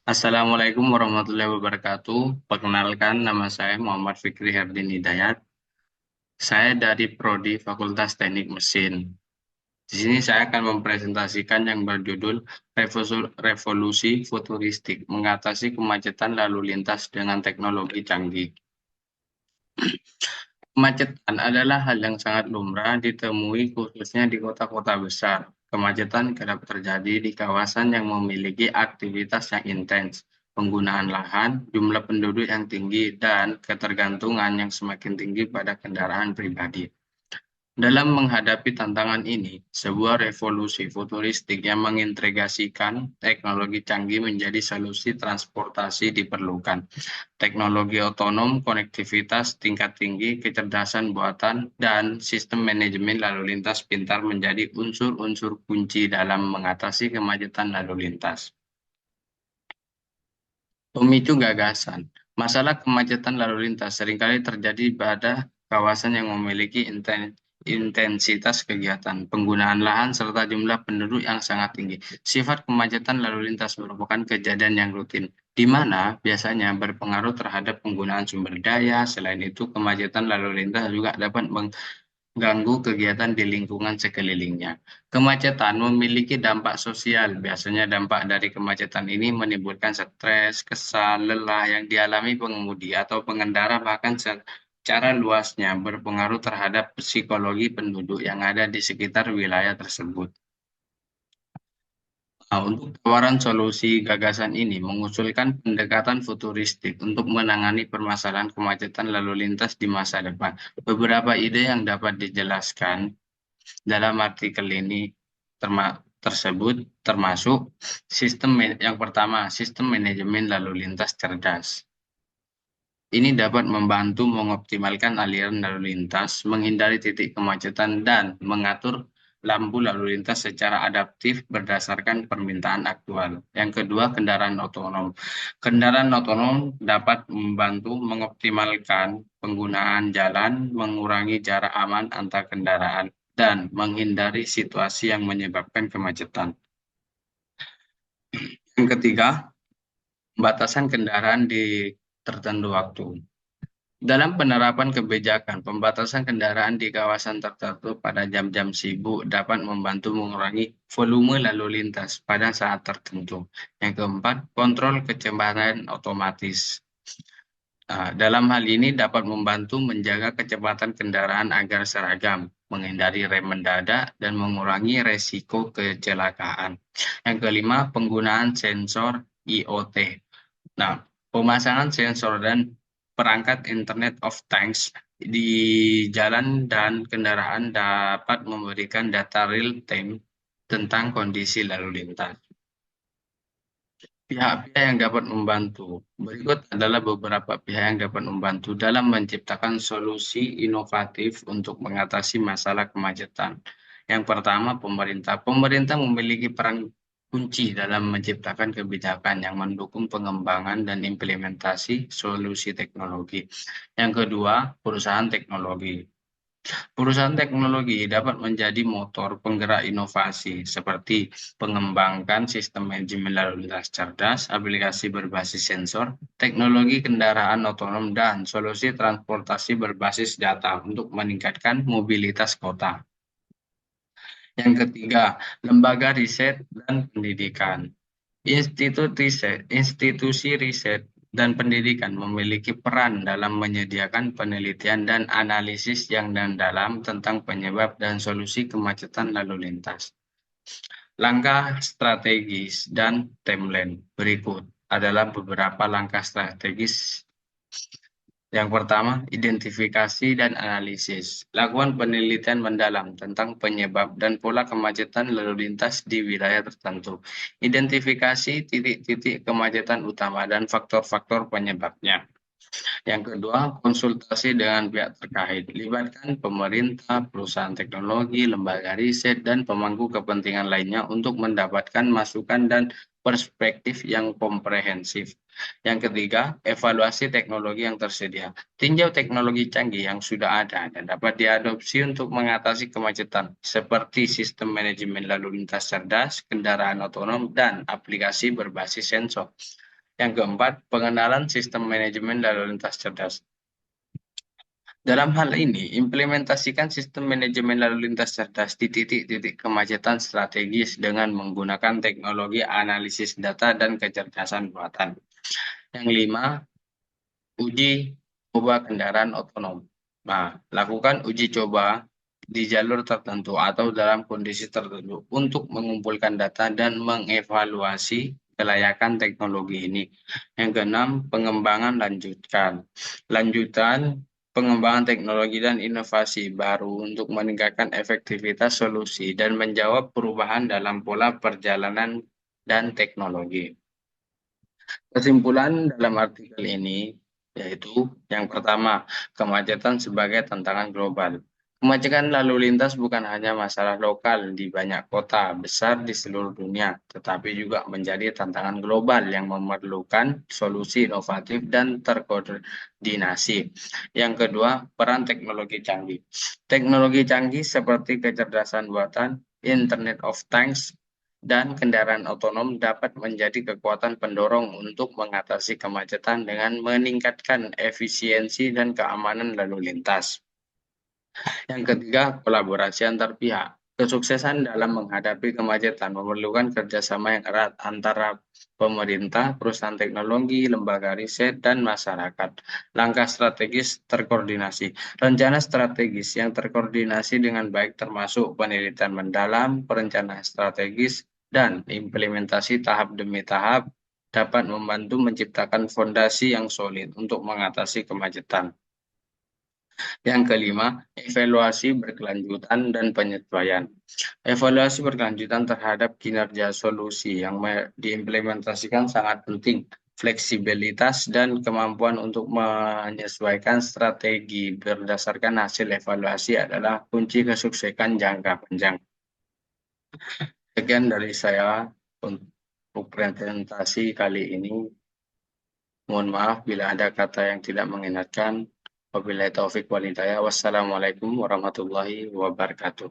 Assalamualaikum warahmatullahi wabarakatuh. Perkenalkan, nama saya Muhammad Fikri Herdin Hidayat. Saya dari Prodi Fakultas Teknik Mesin. Di sini saya akan mempresentasikan yang berjudul Revolusi Futuristik, Mengatasi Kemacetan Lalu Lintas dengan Teknologi Canggih. Kemacetan adalah hal yang sangat lumrah ditemui khususnya di kota-kota besar. Kemacetan kerap terjadi di kawasan yang memiliki aktivitas yang intens, penggunaan lahan, jumlah penduduk yang tinggi, dan ketergantungan yang semakin tinggi pada kendaraan pribadi. Dalam menghadapi tantangan ini, sebuah revolusi futuristik yang mengintegrasikan teknologi canggih menjadi solusi transportasi diperlukan. Teknologi otonom, konektivitas tingkat tinggi, kecerdasan buatan, dan sistem manajemen lalu lintas pintar menjadi unsur-unsur kunci dalam mengatasi kemacetan lalu lintas. Pemicu gagasan. Masalah kemacetan lalu lintas seringkali terjadi pada kawasan yang memiliki intensitas kegiatan, penggunaan lahan, serta jumlah penduduk yang sangat tinggi. Sifat kemacetan lalu lintas merupakan kejadian yang rutin, di mana biasanya berpengaruh terhadap penggunaan sumber daya. Selain itu, kemacetan lalu lintas juga dapat ganggu kegiatan di lingkungan sekelilingnya. Kemacetan memiliki dampak sosial. Biasanya dampak dari kemacetan ini menimbulkan stres, kesal, lelah yang dialami pengemudi atau pengendara bahkan secara luasnya berpengaruh terhadap psikologi penduduk yang ada di sekitar wilayah tersebut. Nah, untuk tawaran solusi gagasan ini mengusulkan pendekatan futuristik untuk menangani permasalahan kemacetan lalu lintas di masa depan. Beberapa ide yang dapat dijelaskan dalam artikel ini tersebut termasuk yang pertama, sistem manajemen lalu lintas cerdas. Ini dapat membantu mengoptimalkan aliran lalu lintas, menghindari titik kemacetan, dan mengatur lampu lalu lintas secara adaptif berdasarkan permintaan aktual. Yang kedua, kendaraan otonom. Kendaraan otonom dapat membantu mengoptimalkan penggunaan jalan, mengurangi jarak aman antar kendaraan, dan menghindari situasi yang menyebabkan kemacetan. Yang ketiga, batasan kendaraan di tertentu waktu. Dalam penerapan kebijakan, pembatasan kendaraan di kawasan tertentu pada jam-jam sibuk dapat membantu mengurangi volume lalu lintas pada saat tertentu. Yang keempat, kontrol kecepatan otomatis. Dalam hal ini dapat membantu menjaga kecepatan kendaraan agar seragam, menghindari rem mendadak, dan mengurangi resiko kecelakaan. Yang kelima, penggunaan sensor IoT. Nah, pemasangan sensor dan perangkat Internet of Things di jalan dan kendaraan dapat memberikan data real time tentang kondisi lalu lintas. Pihak-pihak yang dapat membantu. Berikut adalah beberapa pihak yang dapat membantu dalam menciptakan solusi inovatif untuk mengatasi masalah kemacetan. Yang pertama, pemerintah. Pemerintah memiliki peran kunci dalam menciptakan kebijakan yang mendukung pengembangan dan implementasi solusi teknologi. Yang kedua, perusahaan teknologi. Perusahaan teknologi dapat menjadi motor penggerak inovasi seperti mengembangkan sistem manajemen lalu lintas cerdas, aplikasi berbasis sensor, teknologi kendaraan otonom, dan solusi transportasi berbasis data untuk meningkatkan mobilitas kota. Yang ketiga, lembaga riset dan pendidikan. Institusi riset dan pendidikan memiliki peran dalam menyediakan penelitian dan analisis yang mendalam tentang penyebab dan solusi kemacetan lalu lintas. Langkah strategis dan timeline berikut adalah beberapa langkah strategis. Yang pertama, identifikasi dan analisis. Lakukan penelitian mendalam tentang penyebab dan pola kemacetan lalu lintas di wilayah tertentu. Identifikasi titik-titik kemacetan utama dan faktor-faktor penyebabnya. Yang kedua, konsultasi dengan pihak terkait. Libatkan pemerintah, perusahaan teknologi, lembaga riset, dan pemangku kepentingan lainnya untuk mendapatkan masukan dan perspektif yang komprehensif. Yang ketiga, evaluasi teknologi yang tersedia. Tinjau teknologi canggih yang sudah ada dan dapat diadopsi untuk mengatasi kemacetan, seperti sistem manajemen lalu lintas cerdas, kendaraan otonom, dan aplikasi berbasis sensor. Yang keempat, pengenalan sistem manajemen lalu lintas cerdas. Dalam hal ini, implementasikan sistem manajemen lalu lintas cerdas di titik-titik kemacetan strategis dengan menggunakan teknologi analisis data dan kecerdasan buatan. Yang lima, uji coba kendaraan otonom. Nah, lakukan uji coba di jalur tertentu atau dalam kondisi tertentu untuk mengumpulkan data dan mengevaluasi kelayakan teknologi ini. Yang keenam, pengembangan lanjutkan. Lanjutan pengembangan teknologi dan inovasi baru untuk meningkatkan efektivitas solusi dan menjawab perubahan dalam pola perjalanan dan teknologi. Kesimpulan dalam artikel ini yaitu yang pertama, kemacetan sebagai tantangan global. Kemacetan lalu lintas bukan hanya masalah lokal di banyak kota besar di seluruh dunia, tetapi juga menjadi tantangan global yang memerlukan solusi inovatif dan terkoordinasi. Yang kedua, peran teknologi canggih. Teknologi canggih seperti kecerdasan buatan, Internet of Things, dan kendaraan otonom dapat menjadi kekuatan pendorong untuk mengatasi kemacetan dengan meningkatkan efisiensi dan keamanan lalu lintas. Yang ketiga, kolaborasi antar pihak. Kesuksesan dalam menghadapi kemacetan memerlukan kerjasama yang erat antara pemerintah, perusahaan teknologi, lembaga riset, dan masyarakat. Langkah strategis terkoordinasi. Rencana strategis yang terkoordinasi dengan baik termasuk penelitian mendalam, perencanaan strategis, dan implementasi tahap demi tahap dapat membantu menciptakan fondasi yang solid untuk mengatasi kemacetan. Yang kelima, evaluasi berkelanjutan dan penyesuaian. Evaluasi berkelanjutan terhadap kinerja solusi yang diimplementasikan sangat penting. Fleksibilitas dan kemampuan untuk menyesuaikan strategi berdasarkan hasil evaluasi adalah kunci kesuksesan jangka panjang. Sekian dari saya untuk presentasi kali ini. Mohon maaf bila ada kata yang tidak mengenakan. Wabillahi taufik wal hidayah. Wassalamualaikum warahmatullahi wabarakatuh.